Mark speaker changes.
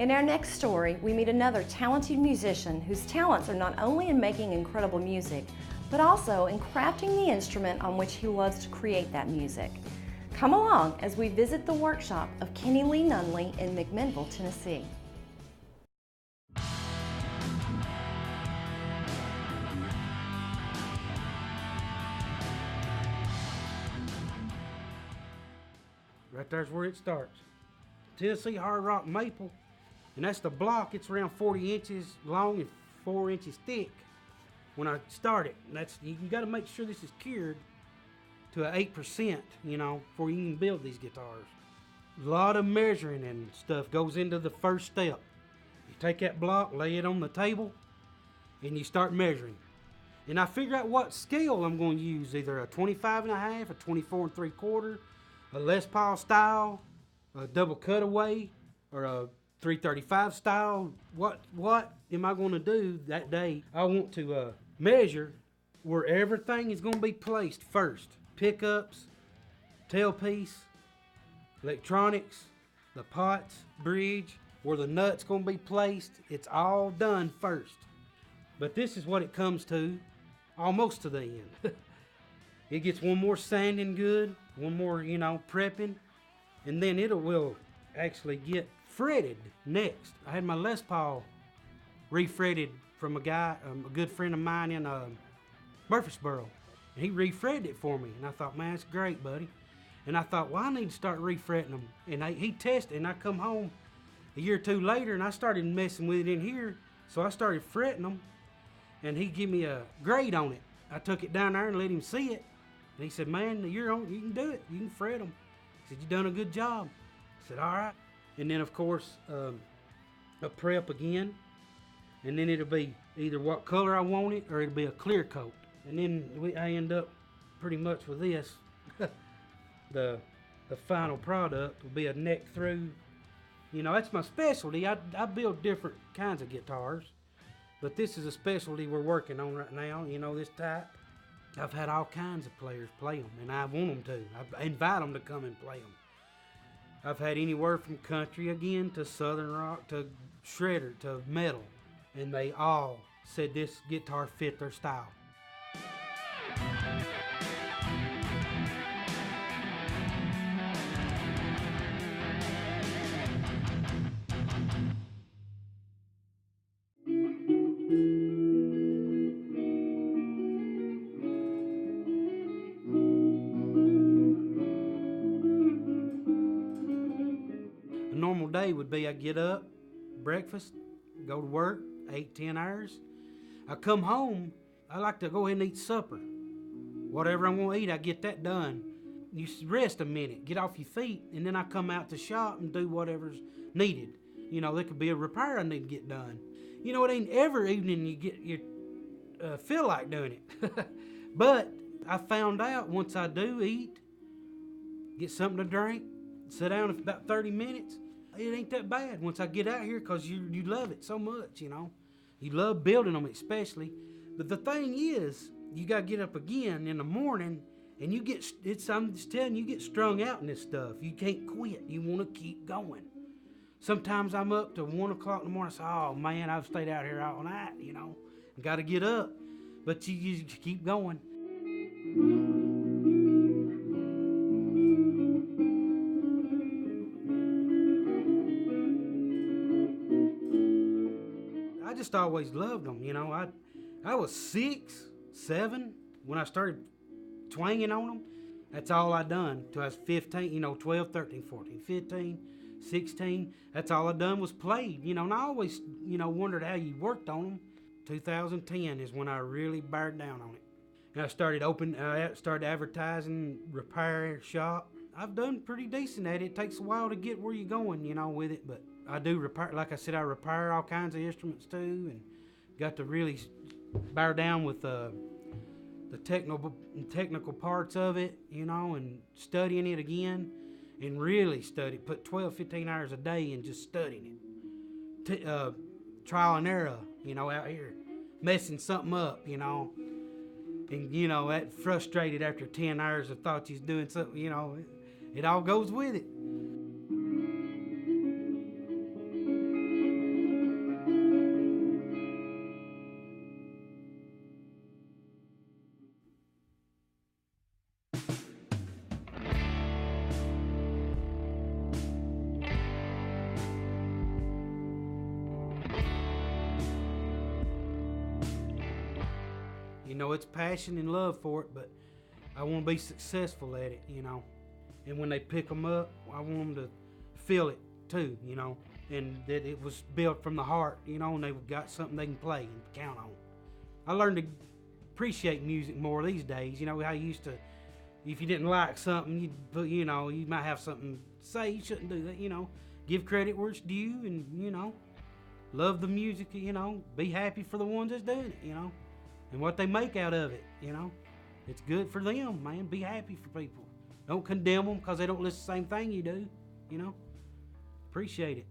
Speaker 1: In our next story, we meet another talented musician whose talents are not only in making incredible music, but also in crafting the instrument on which he loves to create that music. Come along as we visit the workshop of Kenny Lee Nunley in McMinnville, Tennessee.
Speaker 2: Right there's where it starts. Tennessee hard rock maple, and that's the block. It's around 40 inches long and 4 inches thick when I start it. And that's, you got to make sure this is cured to an 8%, you know, before you can build these guitars. A lot of measuring and stuff goes into the first step. You take that block, lay it on the table, and you start measuring. And I figure out what scale I'm going to use, either a 25.5, a 24 3/4, a Les Paul style, a double cutaway, or a 335 style. What am I going to do that day? I want to measure where everything is going to be placed first. Pickups, tailpiece, electronics, the pots, bridge, where the nut's going to be placed. It's all done first. But this is what it comes to, almost to the end. It gets one more sanding good, one more, you know, prepping, and then it will actually get fretted next. I had my Les Paul refretted from a guy, a good friend of mine in Murfreesboro. And he refretted it for me, and I thought, man, that's great, buddy. And I thought, well, I need to start refretting them. And he tested, and I come home a year or two later, and I started messing with it in here, so I started fretting them, and he gave me a grade on it. I took it down there and let him see it. And he said, man, you can do it. You can fret them. He said, you done a good job. I said, all right. And then, of course, a prep again. And then it'll be either what color I want it, or it'll be a clear coat. And then I end up pretty much with this. The final product will be a neck through. You know, that's my specialty. I build different kinds of guitars. But this is a specialty we're working on right now, you know, this type. I've had all kinds of players play them, and I want them to. I invite them to come and play them. I've had anywhere from country again to southern rock to shredder to metal, and they all said this guitar fit their style. A normal day would be I get up, breakfast, go to work, 8-10 hours. I come home, I like to go ahead and eat supper. Whatever I'm gonna eat, I get that done. You rest a minute, get off your feet, and then I come out to shop and do whatever's needed. You know, there could be a repair I need to get done. You know, it ain't every evening you feel like doing it. But I found out once I do eat, get something to drink, sit down for about 30 minutes, it ain't that bad once I get out here, because you love it so much, you know. You love building them especially. But the thing is, you got to get up again in the morning, and I'm just telling you, you get strung out in this stuff. You can't quit. You want to keep going. Sometimes I'm up to 1 o'clock in the morning. I say, oh man, I've stayed out here all night, you know. Got to get up. But you keep going. I just always loved them, you know. I was 6, 7 when I started twanging on them. That's all I done till I was 15, you know, 12, 13, 14, 15, 16. That's all I done was played, you know. And I always, you know, wondered how you worked on them. 2010 is when I really bared down on it. And I started advertising, repair shop. I've done pretty decent at it. It takes a while to get where you're going, you know, with it, but I do repair, like I said, I repair all kinds of instruments too, and got to really bear down with the technical parts of it, you know, and studying it again, and really put 12, 15 hours a day in just studying it. Trial and error, you know, out here, messing something up, you know, and, you know, that frustrated after 10 hours of thought you was doing something, you know, it all goes with it. You know, it's passion and love for it, but I want to be successful at it, you know. And when they pick them up, I want them to feel it too, you know, and that it was built from the heart, you know, and they've got something they can play and count on. I learned to appreciate music more these days. You know how you used to, if you didn't like something, you know, you might have something to say. You shouldn't do that, you know. Give credit where it's due, and you know, love the music, you know. Be happy for the ones that's doing it, you know, and what they make out of it, you know. It's good for them, man. Be happy for people. Don't condemn them because they don't listen to the same thing you do, you know. Appreciate it.